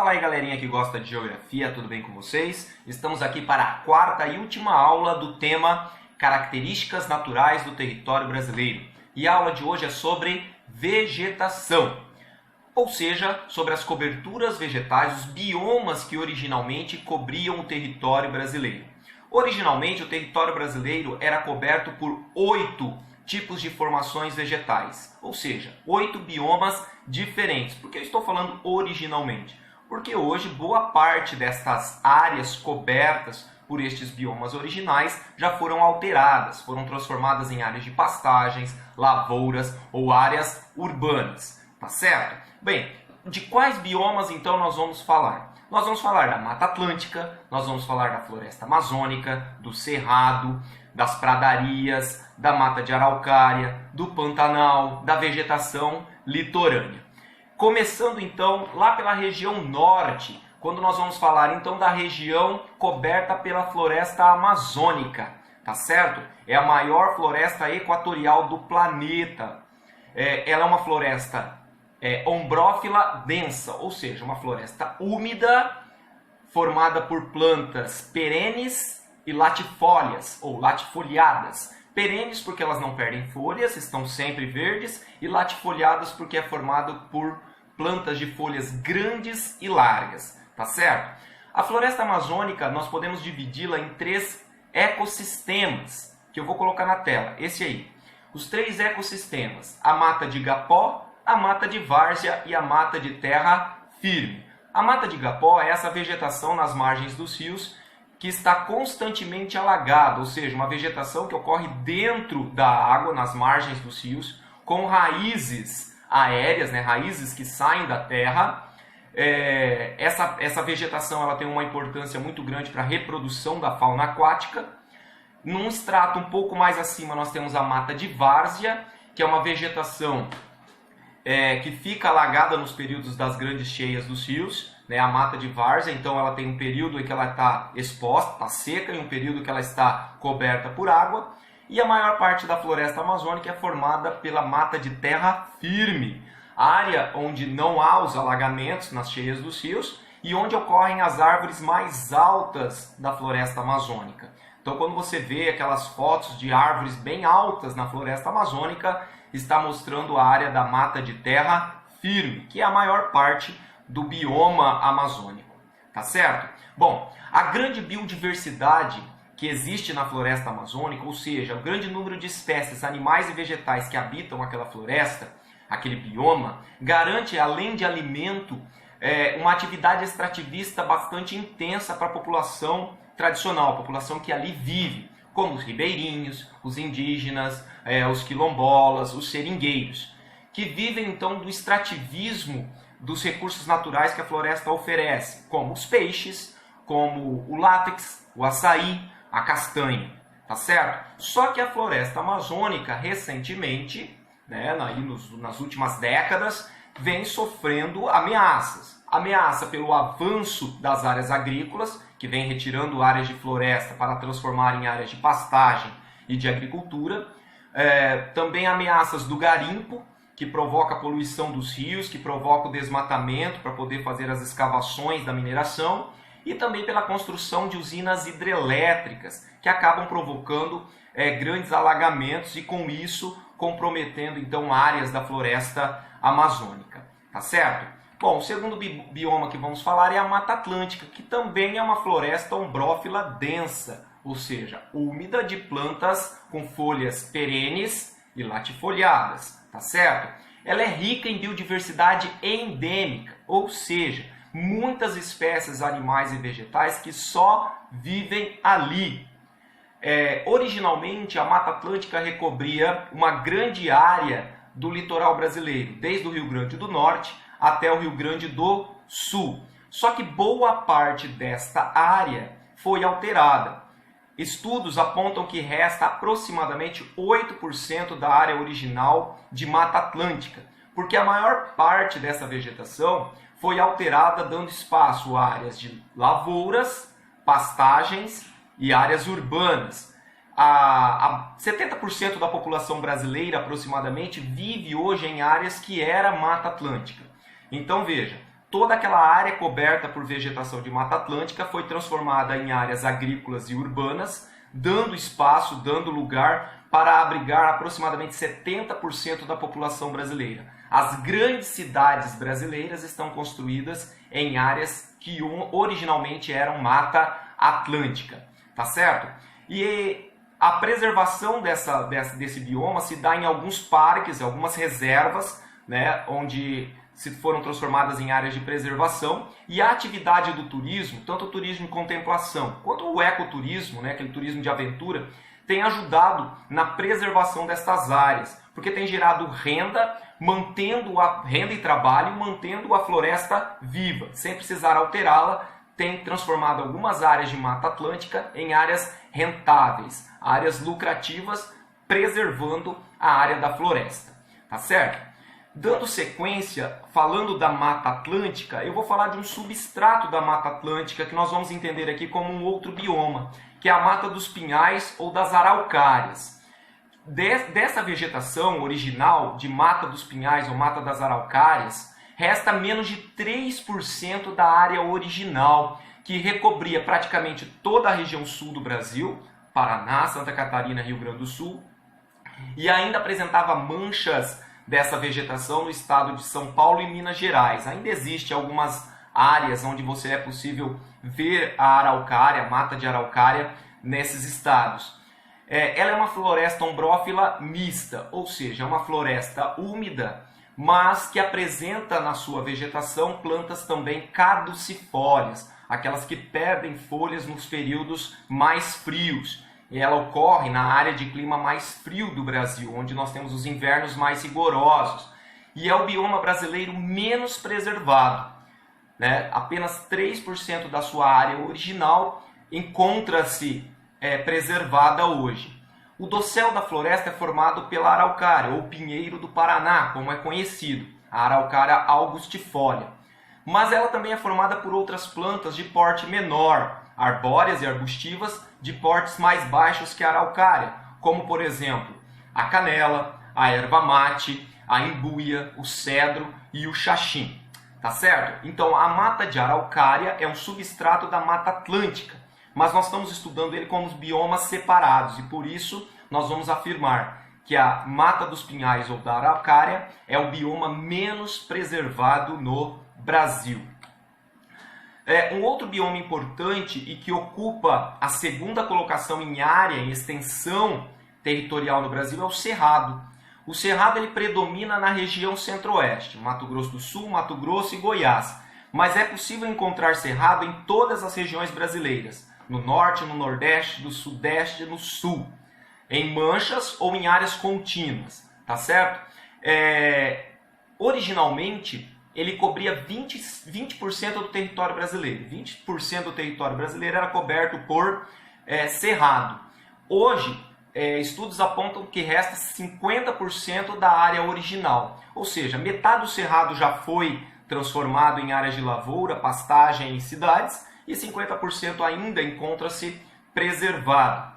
Fala aí, galerinha que gosta de geografia, tudo bem com vocês? Estamos aqui para a quarta e última aula do tema Características Naturais do Território Brasileiro. E a aula de hoje é sobre vegetação, ou seja, sobre as coberturas vegetais, os biomas que originalmente cobriam o território brasileiro. Originalmente, o território brasileiro era coberto por 8 tipos de formações vegetais, ou seja, 8 biomas diferentes. Por que eu estou falando originalmente? Porque hoje boa parte destas áreas cobertas por estes biomas originais já foram alteradas, foram transformadas em áreas de pastagens, lavouras ou áreas urbanas, tá certo? Bem, de quais biomas então nós vamos falar? Nós vamos falar da Mata Atlântica, nós vamos falar da Floresta Amazônica, do Cerrado, das pradarias, da Mata de Araucária, do Pantanal, da vegetação litorânea. Começando então lá pela região norte, quando nós vamos falar então da região coberta pela Floresta Amazônica, tá certo? É a maior floresta equatorial do planeta. Ela é uma floresta ombrófila densa, ou seja, uma floresta úmida, formada por plantas perenes e latifólias, ou latifoliadas. Perenes porque elas não perdem folhas, estão sempre verdes, e latifoliadas porque é formado por plantas de folhas grandes e largas, tá certo? A floresta amazônica nós podemos dividi-la em 3 ecossistemas, que eu vou colocar na tela, esse aí. Os 3 ecossistemas, a mata de igapó, a mata de várzea e a mata de terra firme. A mata de igapó é essa vegetação nas margens dos rios que está constantemente alagada, ou seja, uma vegetação que ocorre dentro da água, nas margens dos rios, com raízes aéreas, raízes que saem da terra. Essa vegetação ela tem uma importância muito grande para a reprodução da fauna aquática. Num estrato um pouco mais acima nós temos a mata de várzea, que é uma vegetação que fica alagada nos períodos das grandes cheias dos rios, a mata de várzea. Então ela tem um período em que ela está exposta, está seca, e um período que ela está coberta por água. E a maior parte da floresta amazônica é formada pela mata de terra firme, área onde não há os alagamentos nas cheias dos rios e onde ocorrem as árvores mais altas da floresta amazônica. Então quando você vê aquelas fotos de árvores bem altas na floresta amazônica, está mostrando a área da mata de terra firme, que é a maior parte do bioma amazônico, tá certo? Bom, a grande biodiversidade que existe na floresta amazônica, ou seja, o grande número de espécies, animais e vegetais que habitam aquela floresta, aquele bioma, garante, além de alimento, uma atividade extrativista bastante intensa para a população tradicional, a população que ali vive, como os ribeirinhos, os indígenas, os quilombolas, os seringueiros, que vivem então do extrativismo dos recursos naturais que a floresta oferece, como os peixes, como o látex, o açaí, a castanha, tá certo? Só que a floresta amazônica, recentemente, nas últimas décadas, vem sofrendo ameaças. Ameaça pelo avanço das áreas agrícolas, que vem retirando áreas de floresta para transformar em áreas de pastagem e de agricultura. Também ameaças do garimpo, que provoca a poluição dos rios, que provoca o desmatamento para poder fazer as escavações da mineração, e também pela construção de usinas hidrelétricas, que acabam provocando grandes alagamentos e com isso comprometendo então áreas da floresta amazônica, tá certo? Bom, o segundo bioma que vamos falar é a Mata Atlântica, que também é uma floresta ombrófila densa, ou seja, úmida, de plantas com folhas perenes e latifoliadas, tá certo? Ela é rica em biodiversidade endêmica, ou seja, muitas espécies animais e vegetais que só vivem ali. Originalmente, a Mata Atlântica recobria uma grande área do litoral brasileiro, desde o Rio Grande do Norte até o Rio Grande do Sul. Só que boa parte desta área foi alterada. Estudos apontam que resta aproximadamente 8% da área original de Mata Atlântica, porque a maior parte dessa vegetação foi alterada, dando espaço a áreas de lavouras, pastagens e áreas urbanas. 70% da população brasileira, aproximadamente, vive hoje em áreas que era Mata Atlântica. Então veja, toda aquela área coberta por vegetação de Mata Atlântica foi transformada em áreas agrícolas e urbanas, dando espaço, dando lugar para abrigar aproximadamente 70% da população brasileira. As grandes cidades brasileiras estão construídas em áreas que originalmente eram Mata Atlântica, tá certo? E a preservação desse bioma se dá em alguns parques, algumas reservas, né, onde se foram transformadas em áreas de preservação, e a atividade do turismo, tanto o turismo de contemplação quanto o ecoturismo, né, aquele turismo de aventura, tem ajudado na preservação destas áreas, porque tem gerado renda, mantendo a renda e trabalho, mantendo a floresta viva, sem precisar alterá-la, tem transformado algumas áreas de Mata Atlântica em áreas rentáveis, áreas lucrativas, preservando a área da floresta, tá certo? Dando sequência, falando da Mata Atlântica, eu vou falar de um substrato da Mata Atlântica que nós vamos entender aqui como um outro bioma, que é a Mata dos Pinhais ou das Araucárias. Dessa vegetação original de Mata dos Pinhais ou Mata das Araucárias, resta menos de 3% da área original, que recobria praticamente toda a região sul do Brasil, Paraná, Santa Catarina, Rio Grande do Sul, e ainda apresentava manchas dessa vegetação no estado de São Paulo e Minas Gerais. Ainda existe algumas áreas onde você é possível ver a araucária, a mata de araucária, nesses estados. Ela é uma floresta ombrófila mista, ou seja, é uma floresta úmida, mas que apresenta na sua vegetação plantas também caducifólias, aquelas que perdem folhas nos períodos mais frios. E ela ocorre na área de clima mais frio do Brasil, onde nós temos os invernos mais rigorosos. E é o bioma brasileiro menos preservado, né? Apenas 3% da sua área original encontra-se preservada hoje. O dossel da floresta é formado pela araucária, ou pinheiro do Paraná, como é conhecido, a araucária augustifolia. Mas ela também é formada por outras plantas de porte menor, arbóreas e arbustivas de portes mais baixos que a araucária, como por exemplo a canela, a erva mate, a embuia, o cedro e o xaxim, tá certo? Então a mata de araucária é um substrato da Mata Atlântica, mas nós estamos estudando ele como biomas separados e por isso nós vamos afirmar que a Mata dos Pinhais ou da araucária é o bioma menos preservado no Brasil. Um outro bioma importante e que ocupa a segunda colocação em área, em extensão territorial no Brasil, é o Cerrado. O Cerrado ele predomina na região centro-oeste, Mato Grosso do Sul, Mato Grosso e Goiás. Mas é possível encontrar cerrado em todas as regiões brasileiras, no norte, no nordeste, no sudeste e no sul, em manchas ou em áreas contínuas, tá certo? Originalmente, ele cobria 20% do território brasileiro. 20% do território brasileiro era coberto por cerrado. Hoje, estudos apontam que resta 50% da área original. Ou seja, metade do cerrado já foi transformado em áreas de lavoura, pastagem e cidades, e 50% ainda encontra-se preservado.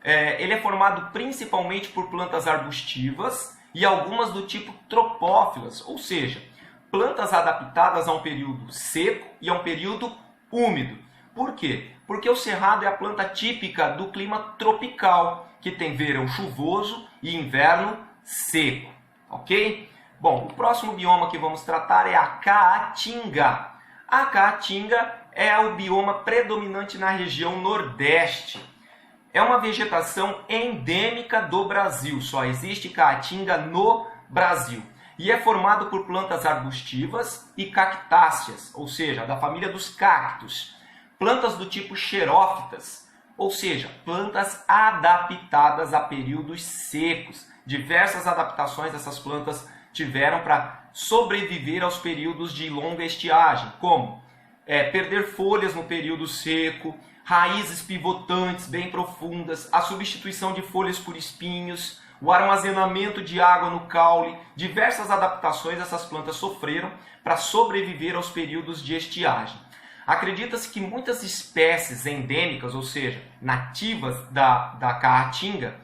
Ele é formado principalmente por plantas arbustivas e algumas do tipo tropófilas, ou seja, plantas adaptadas a um período seco e a um período úmido. Por quê? Porque o cerrado é a planta típica do clima tropical, que tem verão chuvoso e inverno seco, ok? Bom, o próximo bioma que vamos tratar é a Caatinga. A Caatinga é o bioma predominante na região nordeste. É uma vegetação endêmica do Brasil, só existe Caatinga no Brasil. E é formado por plantas arbustivas e cactáceas, ou seja, da família dos cactos. Plantas do tipo xerófitas, ou seja, plantas adaptadas a períodos secos. Diversas adaptações dessas plantas tiveram para sobreviver aos períodos de longa estiagem, como perder folhas no período seco, raízes pivotantes bem profundas, a substituição de folhas por espinhos, o armazenamento de água no caule. Diversas adaptações essas plantas sofreram para sobreviver aos períodos de estiagem. Acredita-se que muitas espécies endêmicas, ou seja, nativas da Caatinga,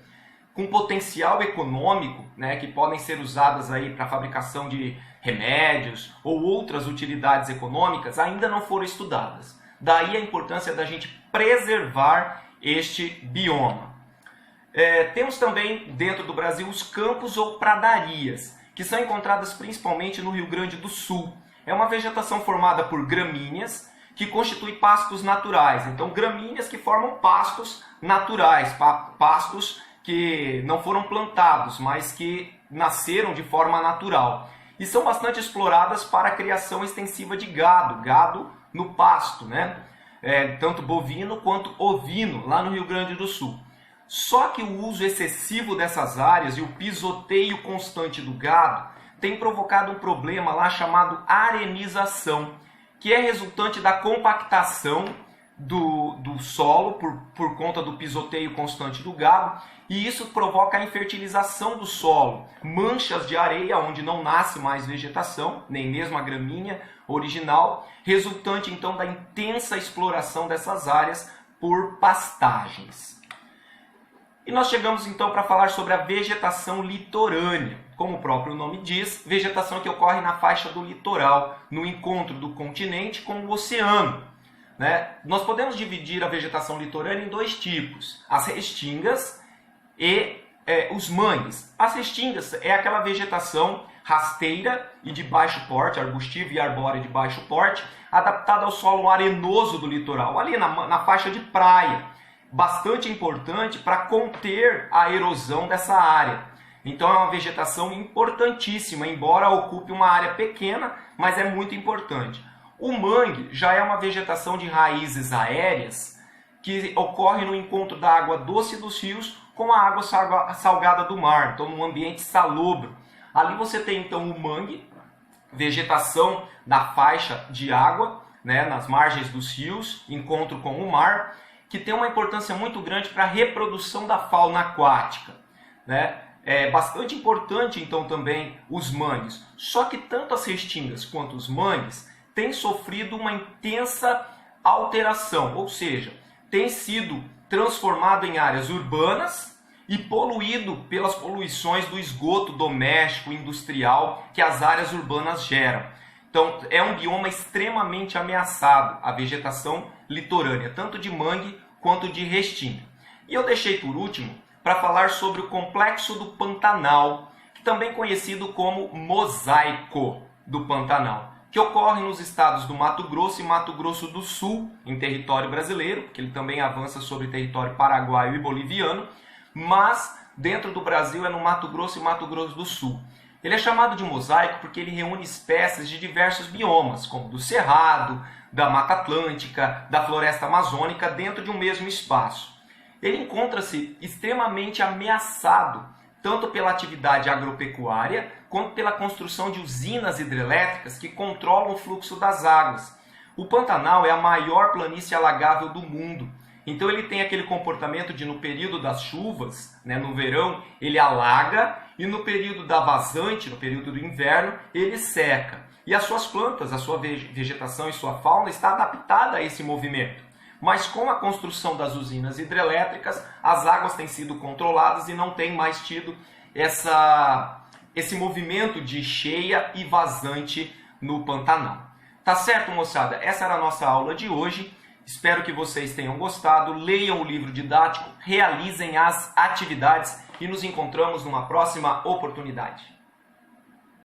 com potencial econômico, né, que podem ser usadas aí para a fabricação de remédios ou outras utilidades econômicas, ainda não foram estudadas. Daí a importância da gente preservar este bioma. Temos também dentro do Brasil os campos ou pradarias, que são encontradas principalmente no Rio Grande do Sul. É uma vegetação formada por gramíneas, que constitui pastos naturais. Então, gramíneas que formam pastos naturais, pastos que não foram plantados, mas que nasceram de forma natural. E são bastante exploradas para a criação extensiva de gado no pasto, né? Tanto bovino quanto ovino, lá no Rio Grande do Sul. Só que o uso excessivo dessas áreas e o pisoteio constante do gado tem provocado um problema lá chamado arenização, que é resultante da compactação do solo por conta do pisoteio constante do gado, e isso provoca a infertilização do solo, manchas de areia onde não nasce mais vegetação, nem mesmo a gramínea original, resultante então da intensa exploração dessas áreas por pastagens. E nós chegamos então para falar sobre a vegetação litorânea. Como o próprio nome diz, vegetação que ocorre na faixa do litoral, no encontro do continente com o oceano, né? Nós podemos dividir a vegetação litorânea em dois tipos, as restingas e os mangues. As restingas é aquela vegetação rasteira e de baixo porte, arbustiva e arbórea de baixo porte, adaptada ao solo arenoso do litoral, ali na faixa de praia, bastante importante para conter a erosão dessa área. Então é uma vegetação importantíssima, embora ocupe uma área pequena, mas é muito importante. O mangue já é uma vegetação de raízes aéreas que ocorre no encontro da água doce dos rios com a água salgada do mar, então num ambiente salobro. Ali você tem então o mangue, vegetação na faixa de água, né, nas margens dos rios, encontro com o mar, que tem uma importância muito grande para a reprodução da fauna aquática, né? É bastante importante então também os mangues. Só que tanto as restingas quanto os mangues têm sofrido uma intensa alteração, ou seja, tem sido transformado em áreas urbanas e poluído pelas poluições do esgoto doméstico, industrial que as áreas urbanas geram. Então é um bioma extremamente ameaçado, a vegetação litorânea, tanto de mangue quanto de restinga. E eu deixei por último para falar sobre o Complexo do Pantanal, que também é conhecido como Mosaico do Pantanal, que ocorre nos estados do Mato Grosso e Mato Grosso do Sul, em território brasileiro, que ele também avança sobre território paraguaio e boliviano, mas dentro do Brasil é no Mato Grosso e Mato Grosso do Sul. Ele é chamado de mosaico porque ele reúne espécies de diversos biomas, como do Cerrado, da Mata Atlântica, da Floresta Amazônica, dentro de um mesmo espaço. Ele encontra-se extremamente ameaçado, tanto pela atividade agropecuária, quanto pela construção de usinas hidrelétricas que controlam o fluxo das águas. O Pantanal é a maior planície alagável do mundo. Então ele tem aquele comportamento de, no período das chuvas, né, no verão, ele alaga, e no período da vazante, no período do inverno, ele seca. E as suas plantas, a sua vegetação e sua fauna está adaptada a esse movimento. Mas com a construção das usinas hidrelétricas, as águas têm sido controladas e não tem mais tido esse movimento de cheia e vazante no Pantanal. Tá certo, moçada? Essa era a nossa aula de hoje. Espero que vocês tenham gostado. Leiam o livro didático, realizem as atividades e nos encontramos numa próxima oportunidade.